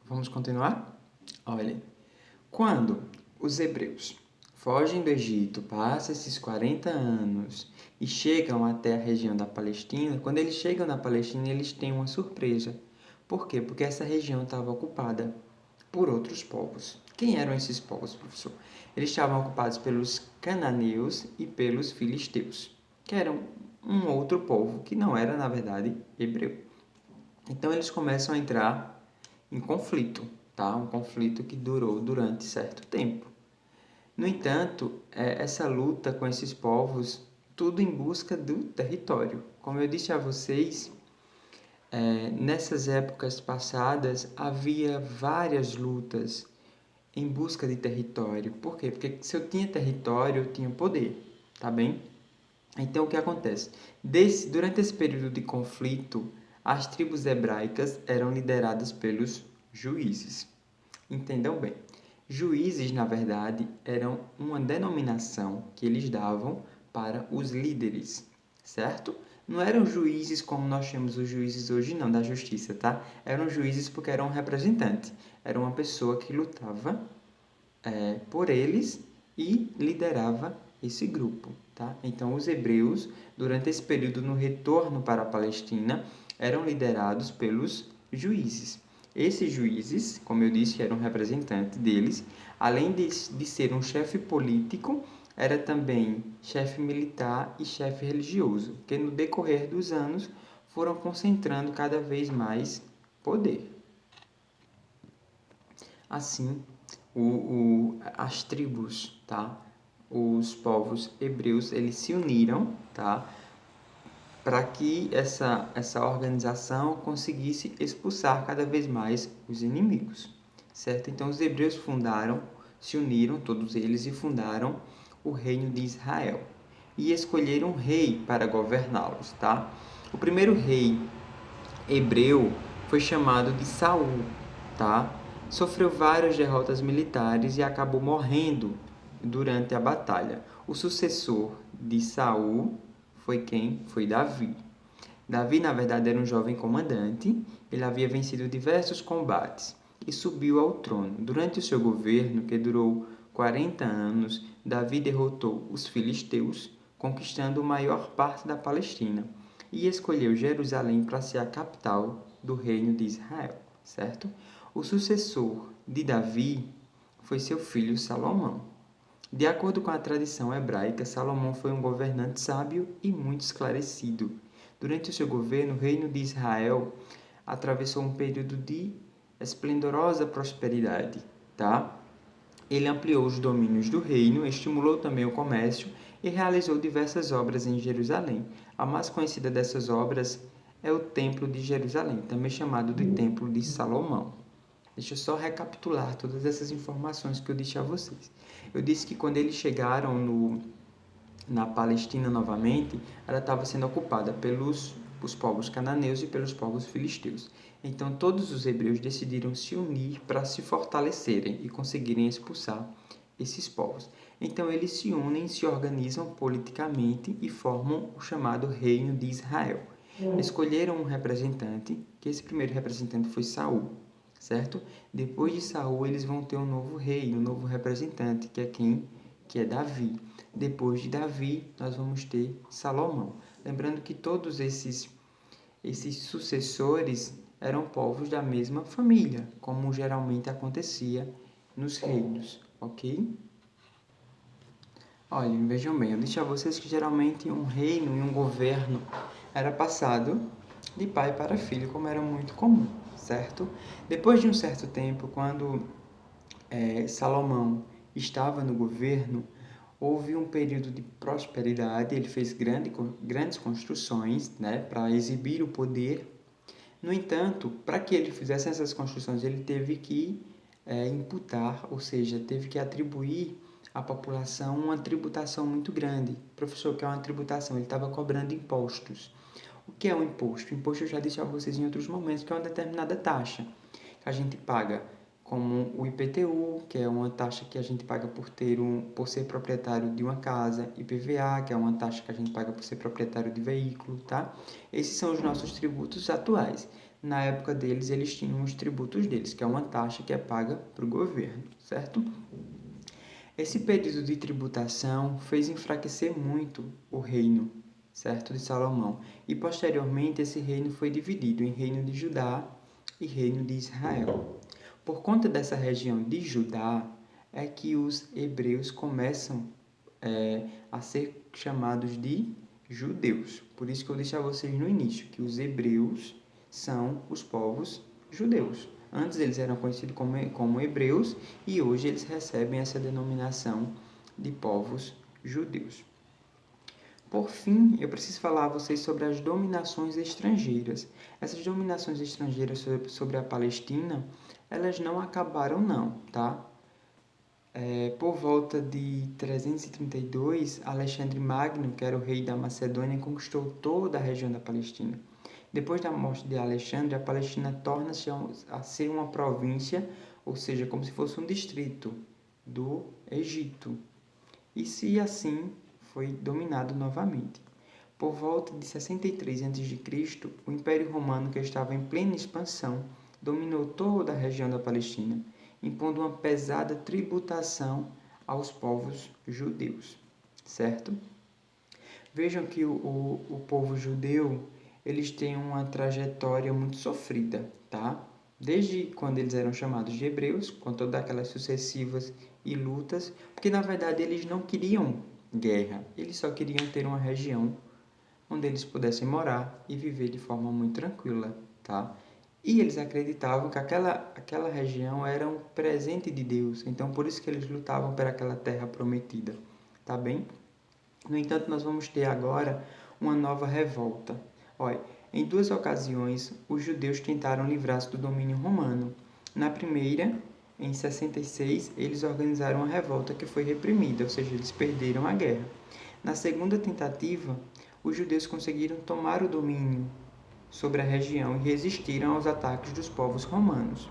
Vamos continuar? Olha, quando os hebreus fogem do Egito, passam esses 40 anos e chegam até a região da Palestina, quando eles chegam na Palestina, eles têm uma surpresa. Por quê? Porque essa região estava ocupada por outros povos. Quem eram esses povos, professor? Eles estavam ocupados pelos cananeus e pelos filisteus, que eram um outro povo que não era, na verdade, hebreu. Então eles começam a entrar em conflito, tá? Um conflito que durou durante certo tempo. No entanto, essa luta com esses povos, tudo em busca do território. Como eu disse a vocês, nessas épocas passadas havia várias lutas em busca de território. Por quê? Porque se eu tinha território, eu tinha poder, tá bem? Então, o que acontece? Durante esse período de conflito, as tribos hebraicas eram lideradas pelos juízes. Entendam bem. Juízes, na verdade, eram uma denominação que eles davam para os líderes, certo? Não eram juízes como nós temos os juízes hoje, não, da justiça, tá? Eram juízes porque eram um representante. Era uma pessoa que lutava por eles e liderava esse grupo, tá? Então, os hebreus, durante esse período no retorno para a Palestina, eram liderados pelos juízes. Esses juízes, como eu disse, eram representantes deles, além de ser um chefe político, era também chefe militar e chefe religioso, que no decorrer dos anos foram concentrando cada vez mais poder. Assim, as tribos, tá? Os povos hebreus, eles se uniram, tá? Para que essa organização conseguisse expulsar cada vez mais os inimigos, certo? Então, os hebreus se uniram, todos eles, e fundaram o reino de Israel. E escolheram um rei para governá-los, tá? O primeiro rei hebreu foi chamado de Saul, tá? Sofreu várias derrotas militares e acabou morrendo durante a batalha. O sucessor de Saul foi quem? Foi Davi. Davi, na verdade, era um jovem comandante. Ele havia vencido diversos combates e subiu ao trono. Durante o seu governo, que durou 40 anos, Davi derrotou os filisteus, conquistando a maior parte da Palestina, e escolheu Jerusalém para ser a capital do reino de Israel, certo? O sucessor de Davi foi seu filho Salomão. De acordo com a tradição hebraica, Salomão foi um governante sábio e muito esclarecido. Durante o seu governo, o reino de Israel atravessou um período de esplendorosa prosperidade, tá? Ele ampliou os domínios do reino, estimulou também o comércio e realizou diversas obras em Jerusalém. A mais conhecida dessas obras é o Templo de Jerusalém, também chamado de Templo de Salomão. Deixa eu só recapitular todas essas informações que eu disse a vocês. Eu disse que quando eles chegaram na Palestina novamente, ela estava sendo ocupada pelos os povos cananeus e pelos povos filisteus. Então, todos os hebreus decidiram se unir para se fortalecerem e conseguirem expulsar esses povos. Então, eles se unem, se organizam politicamente e formam o chamado Reino de Israel. Escolheram um representante, que esse primeiro representante foi Saul, certo? Depois de Saul, eles vão ter um novo rei, um novo representante, que é quem? Que é Davi. Depois de Davi, nós vamos ter Salomão. Lembrando que todos esses sucessores eram povos da mesma família, como geralmente acontecia nos reinos, ok? Olha, vejam bem, eu disse a vocês que geralmente um reino e um governo era passado de pai para filho, como era muito comum, certo? Depois de um certo tempo, quando Salomão estava no governo, houve um período de prosperidade, ele fez grandes construções, né, para exibir o poder. No entanto, para que ele fizesse essas construções, ele teve que imputar, ou seja, teve que atribuir à população uma tributação muito grande. Professor, o que é uma tributação? Ele estava cobrando impostos. O que é um imposto? O imposto eu já disse a vocês em outros momentos que é uma determinada taxa que a gente paga, como o IPTU, que é uma taxa que a gente paga por ser proprietário de uma casa, IPVA, que é uma taxa que a gente paga por ser proprietário de veículo, tá? Esses são os nossos tributos atuais. na época deles, eles tinham os tributos deles, que é uma taxa que é paga para o governo, certo? Esse período de tributação fez enfraquecer muito o reino, certo, de Salomão. E posteriormente esse reino foi dividido em reino de Judá e reino de Israel. Por conta dessa região de Judá é que os hebreus começam a ser chamados de judeus. Por isso que eu disse a vocês no início que os hebreus são os povos judeus. Antes eles eram conhecidos como hebreus e hoje eles recebem essa denominação de povos judeus. Por fim, eu preciso falar a vocês sobre as dominações estrangeiras. Essas dominações estrangeiras sobre a Palestina, elas não acabaram não, tá? Por volta de 332, Alexandre Magno, que era o rei da Macedônia, conquistou toda a região da Palestina. Depois da morte de Alexandre, a Palestina torna-se a ser uma província, ou seja, como se fosse um distrito do Egito. E se assim foi dominado novamente. Por volta de 63 a.C., o Império Romano, que estava em plena expansão, dominou toda a região da Palestina, impondo uma pesada tributação aos povos judeus, certo? Vejam que o povo judeu, eles têm uma trajetória muito sofrida, tá? Desde quando eles eram chamados de hebreus, com todas aquelas sucessivas e lutas, porque na verdade eles não queriam guerra, eles só queriam ter uma região onde eles pudessem morar e viver de forma muito tranquila, tá? E eles acreditavam que aquela região era um presente de Deus, então por isso que eles lutavam por aquela terra prometida, tá bem? No entanto, nós vamos ter agora uma nova revolta. Olha, em 2 ocasiões, os judeus tentaram livrar-se do domínio romano. Na primeira, em 66, eles organizaram uma revolta que foi reprimida, ou seja, eles perderam a guerra. Na segunda tentativa, os judeus conseguiram tomar o domínio sobre a região e resistiram aos ataques dos povos romanos.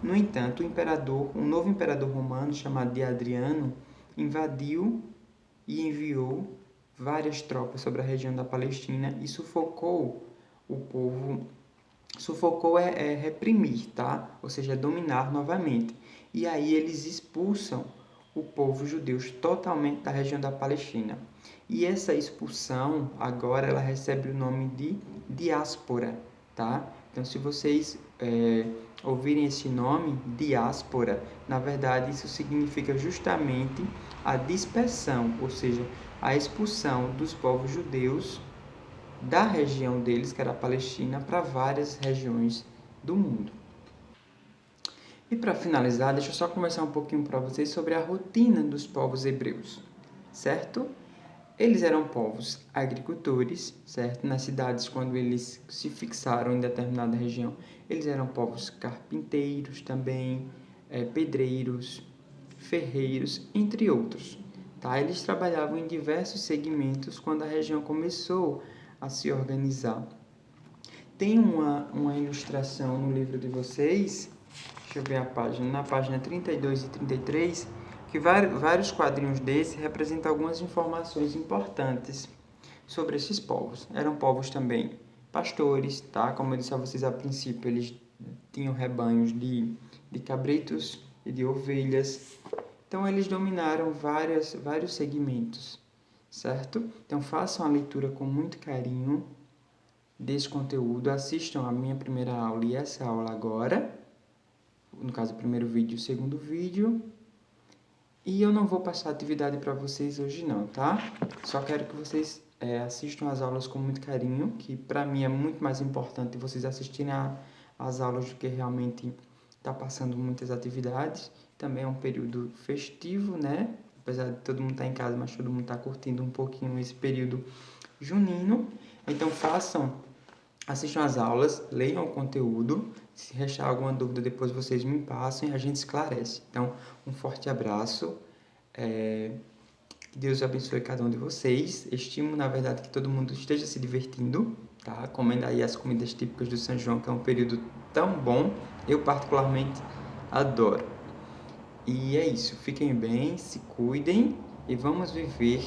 No entanto, um novo imperador romano, chamado de Adriano, invadiu e enviou várias tropas sobre a região da Palestina e sufocou o povo. Sufocou é reprimir, tá? Ou seja, dominar novamente. E aí eles expulsam o povo judeu totalmente da região da Palestina. E essa expulsão, agora, ela recebe o nome de diáspora, tá? Então, se vocês ouvirem esse nome, diáspora, na verdade, isso significa justamente a dispersão, ou seja, a expulsão dos povos judeus da região deles, que era a Palestina, para várias regiões do mundo. E para finalizar, deixa eu só conversar um pouquinho para vocês sobre a rotina dos povos hebreus, certo? Eles eram povos agricultores, certo? Nas cidades, quando eles se fixaram em determinada região, eles eram povos carpinteiros também, pedreiros, ferreiros, entre outros. Tá? Eles trabalhavam em diversos segmentos quando a região começou a se organizar. Tem uma ilustração no livro de vocês, deixa eu ver a página, na página 32 e 33, que vários quadrinhos desses representam algumas informações importantes sobre esses povos. Eram povos também pastores, tá? Como eu disse a vocês a princípio, eles tinham rebanhos de cabritos e de ovelhas. Então, eles dominaram vários segmentos, certo? Então, façam a leitura com muito carinho desse conteúdo, assistam a minha primeira aula e essa aula agora, no caso, o primeiro vídeo e o segundo vídeo. E eu não vou passar atividade para vocês hoje não, tá? Só quero que vocês assistam as aulas com muito carinho, que para mim é muito mais importante vocês assistirem às aulas do que realmente tá passando muitas atividades. Também é um período festivo, né? Apesar de todo mundo estar em casa, mas todo mundo está curtindo um pouquinho esse período junino. Então assistam às aulas, leiam o conteúdo. Se restar alguma dúvida, depois vocês me passam e a gente esclarece. Então, um forte abraço. Que Deus abençoe cada um de vocês. Estimo, na verdade, que todo mundo esteja se divertindo, tá? Comendo aí as comidas típicas do São João, que é um período tão bom. Eu, particularmente, adoro. E é isso. Fiquem bem, se cuidem e vamos viver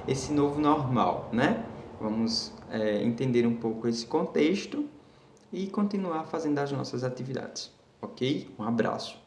esse novo normal, né? Vamos entender um pouco esse contexto e continuar fazendo as nossas atividades, ok? Um abraço.